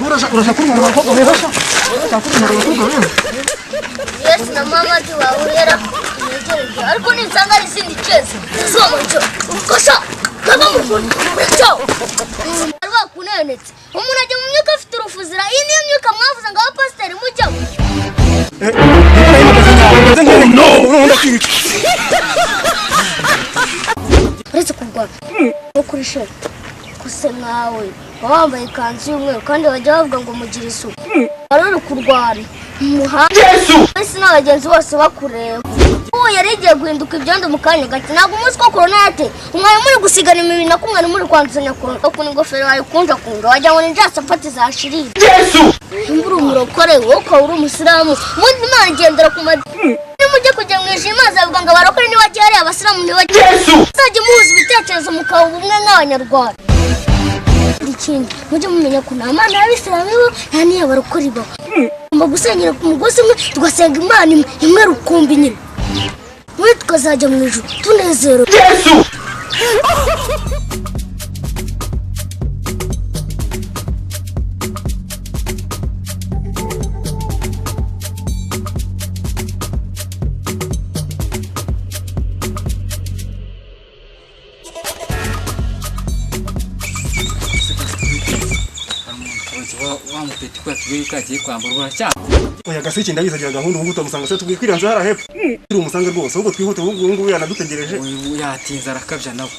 urashaka kurumara umukobwa mwiza sha urashaka kurumara umukobwa mwiza yes na mama tiwahurera ariko nisanga ari sindi cheze soma cyo ukosha kaba mu cyo arwa kunenetse umuntu ajya mu myuka afite urufuzira iyi niyo myuka mwavuze ngo abapasiteri mujya uretse kugwa no kuri shehe kuse mwawe wambaye ikanzu y'umweru kandi bajya bavuga ngo mugire isuku arari kurwara umuhanda wese n'abagenzi bose bakureba uwo yarigiye guhinduka ibyondo mu kanya gati ntabwo umunsi ko korona yate umwanya muri gusigana imibiri na kumwe muri kwanduzanya korona ukuntu ingofero wayikunja kunja wagira ngo ni njya sapati zashirira imbura umurokore wowe ukaba uri umusilamu ubundi imana igendera ku madini nimujye kujya mu ijuru maze avuga ngo abarokore nibagiye hariya abasilamu nibagiye uzajya muhuza ibitekerezo mukaba ubumwe nk'abanyarwanda ikindi mujye mumenya ko nta mana y'abisilamu ibo nta n'iy'abarokore ibaho tugomba gusenyera ku mugozi umwe tugasenga imana imwe rukumbi nyine muri tukazajya mu ijuru tunezerewe wamupeti kwa tugiye kagiye kwambura uracya oya gasiki ndabizagira gahunda ubu tutamusanga se tugikwiranze hara hepfo turi umusange rwose ahubwo twihute ubu yanadutegereje yatinza arakabya nawe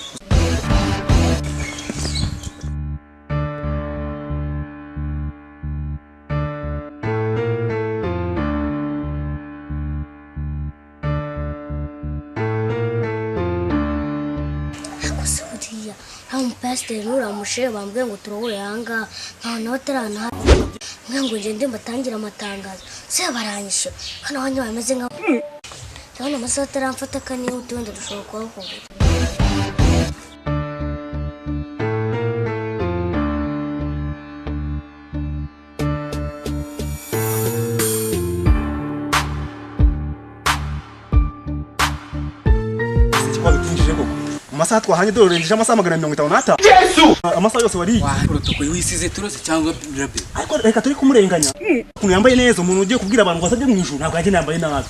pasiteri nuramushe bambwiye ngo turohure hanga nta noterana ngo ngende mbatangira amatangazo se baranyishe hano wanyu bameze nka ndabona amasaha ataramfata kane utundi dushobora kuhakubura amasaha twahanye dorengeje amasaha 150 amasaha yose wari protoko wisize turose cyangwa rabe ariko reka turi kumurenganya ukuntu yambaye neza umuntu ugiye kubwira abantu ngo asabye mu ijuru ntabwo yaje nambaye nabi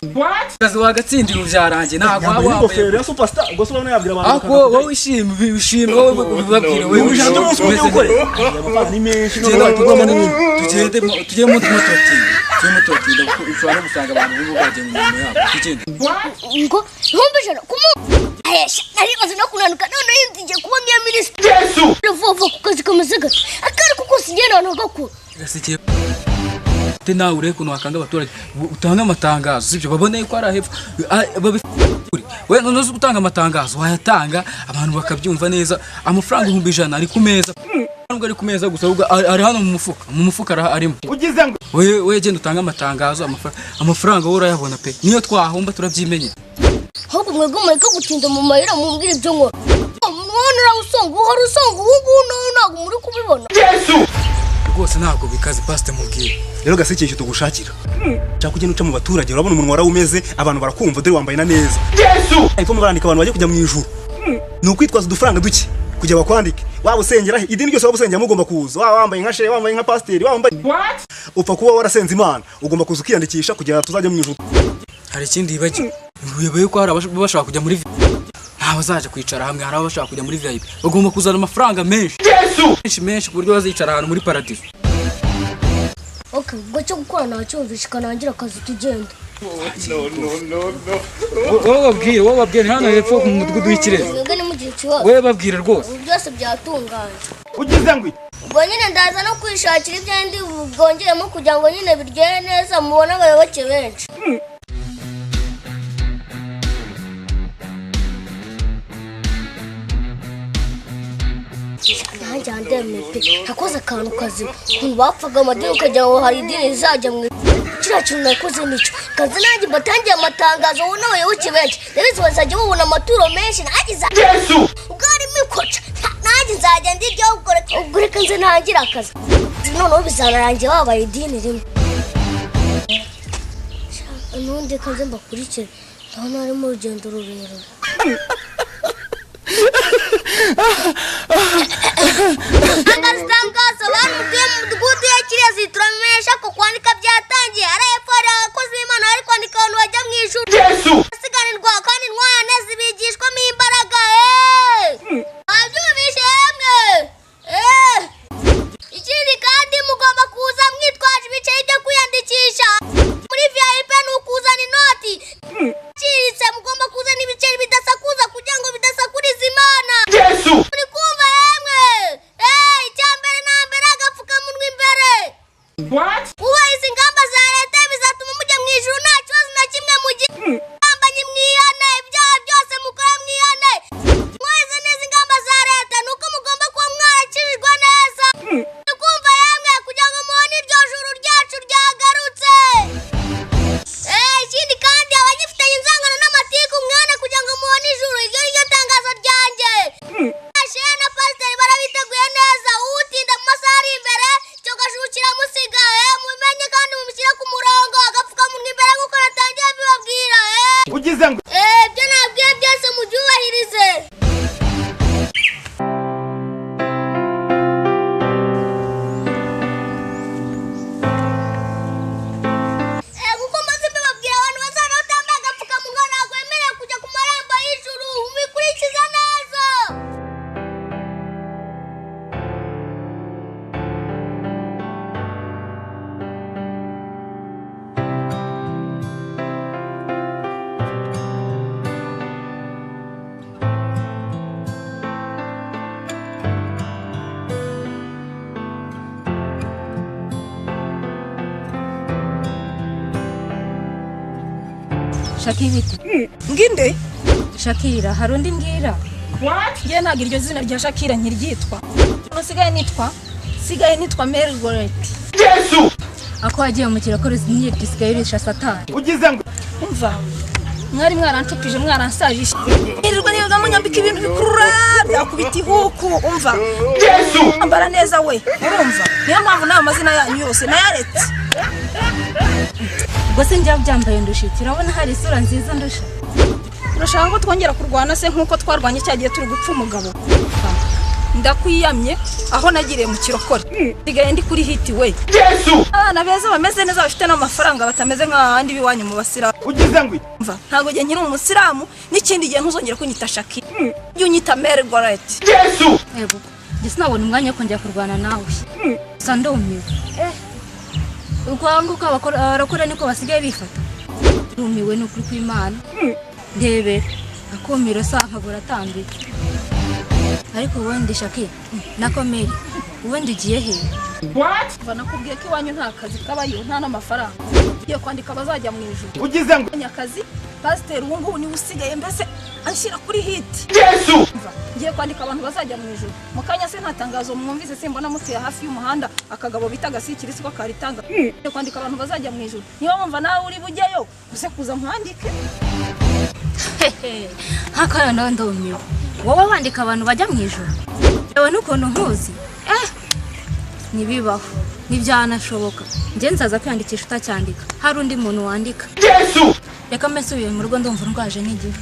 kazi wagatsindira uvyarange ntabwo waba ingofero ya superstar ubwo so bano yabwira abantu ako wowe wishimye wowe babwire wowe ujana umunsi umwe ukore amafaranga ni menshi no tugomba n'ibindi tujye mu mototi ushobora gusanga abantu bibo baje mu mirimo yabo tugende ngo ntumbijana kumu ayesha naribaze no kunanuka none yinzije kuba ngiye minisitiri vuba ku kazi kamezega akari kuko sigenda no gakuru gasikiye te nawe ureko no akanga abaturage utanga amatangazo sibyo babone ko ari hepfo we nonezo gutanga amatangazo wayatanga abantu bakabyumva neza amafaranga 100 ari ku meza nubwo ari ku meza gusa ari hano mu mufuka arimo ugize ngo we genda utanga amatangazo amafaranga wowe urayabona pe niyo twahomba turabyimenye ahubwo mwebwe mureka gutinda mu mayira mumbwira ibyo nkora mwana rawusonga uhora usonga ubu ntabwo muri kubibona rwose ntabwo bikaze pasite mubwira rero gasekeye tugushakira cyangwa kugenda uca mu baturage urabona umuntu warawumeze abantu barakumva dore wambaye na neza ariko murandika abantu baje kujya mu ijuru ni ukwitwaza udufaranga duke kujya bakwandike waba usengera idini ryose waba usengera mugomba kuza waba wambaye nka shehe wambaye nka pasiteri wambaye upfa kuba warasenze imana ugomba kuza ukiyandikisha kugira tuzajya mu ijuru hari ikindi yibagiwe uyoboye ko hari abashaka kujya muri ntawe zaje kwicara hamwe hari abashaka kujya muri VIP bagomba kuzana amafaranga menshi ku buryo bazicara ahantu muri paradizo okay ngo cyo gukora nacyumvisha kanangira akazi tugenda wowe babwire hano hepfo mu mudugudu w'ikirere wowe babwire rwose byose byatunganye ugize ngo ubwo nyine ndaza no kwishakira ibyo ndi bwongeremo kugira ngo nyine biryohe neza mubone abayoboke benshi nanjye ndemete nakoze akantu kazima ukuntu bapfaga amadini ukagira ngo hari idini rizajya mu kiriya kintu nakoze nicyo kazi nanjye mbatangiye amatangazo wowe n'abayoboke benshi ndabizi bazajya babona amaturo menshi nanjye ubwo harimo ikoca nanjye nzajya ndiryaho ubwo reka nze ntangire akazi noneho bizanarangiye babaye idini rimwe n'undi kanze mbakurikire ndabona harimo urugendo rurerure Agatangazo abantu ugiye mu mudugudu ya Shakibiti. Nginde? Shakira, hari undi mbwira. Ngiye ntago iryo zina rya Shakira nkiryitwa. Sigaye nitwa Margaret. Yesu! Ako wagiye mu kirakore gisigaye risha Satani. Ugize ngo umva. Mwari mwarancupije mwaransajishe. Nirirwa niyoga munyambika ibintu bikurura byakubita ihuku umva. Yesu! Ambara neza we. Urumva? Niyo mpamvu nayo amazina yanyu yose nayaretse. Ubwo se njya byambaye ndushiki urabona hari isura nziza ndusha. Urashaka ko twongera kurwana se nkuko twarwanye cyagiye turi gupfa umugabo. Ndakwiyamye aho nagiriye mu kirokore. Sigaye ndi kuri hiti we. Yesu! Abana beza bameze neza bafite n'amafaranga batameze nk'ahandi biwanyu mu basiramu. Ugize ngo umva ntago giye nkiri umusiramu n'ikindi gihe ntuzongera kunyita Shakira. Unyita Margaret. Yesu! Yego. Gisinabona umwanya ko njya kurwana nawe. Sandumiwe. Uko abakora niko basigaye bifata. Rumiwe no kuri kw'Imana. Ndebe akomira sankagura tambika. Ariko wende Shakira nakomeri wende ugiye he? What? Banakubwiye ko iwanyu nta kazi kabayo nta n'amafaranga. Iyo kwandika bazajya mu ijuru. Ugize ngo nyakazi pastor wungu ni usigaye mbese anshyira kuri hiti. Yesu! Ngiye kwandika abantu bazajya mu ijuru. Mukanya se ntatangazo mwumvise simbona mutuye hafi y'umuhanda akagabo bita gasikiri siko karitanga. Ngiye kwandika abantu bazajya mu ijuru. Niyo wumva nawe uri bujyayo use kuza mwandike. Haka ndomiwe. Wowe wandika abantu bajya mu ijuru. Yewe nukuntu nkuzi. Nibibaho. Nibyanashoboka. Nje nzaza kwandikisha utacyandika. Hari undi muntu wandika. Yesu! Reka mesubiye mu rugo ndumva ndwaje n'igihe.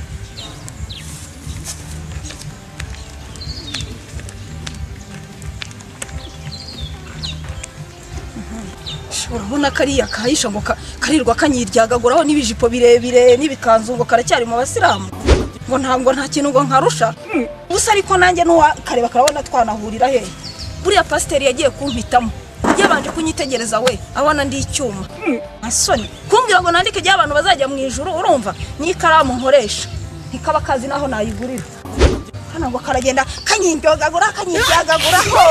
Urabona kariya kahisha ngo karirwa kanyiryagaguraho n'ibijipo birebire n'ibikanzu ngo karacyari mu basiramu. Ngo ntabwo nta kintu ngo nkarusha. Gusa ariko nanjye nuwa kareba karabona twanahurira he. Buriya pastor yagiye kumpitamo. Yabanje kunyitegereza we abona ndi icyuma. Asoni kumbwira ngo nandike giye abantu bazajya mu ijuru urumva ni ikaramu nkoresha. Ntikaba kazi naho nayigurira. Hana ngo karagenda kanyiryagagura ho.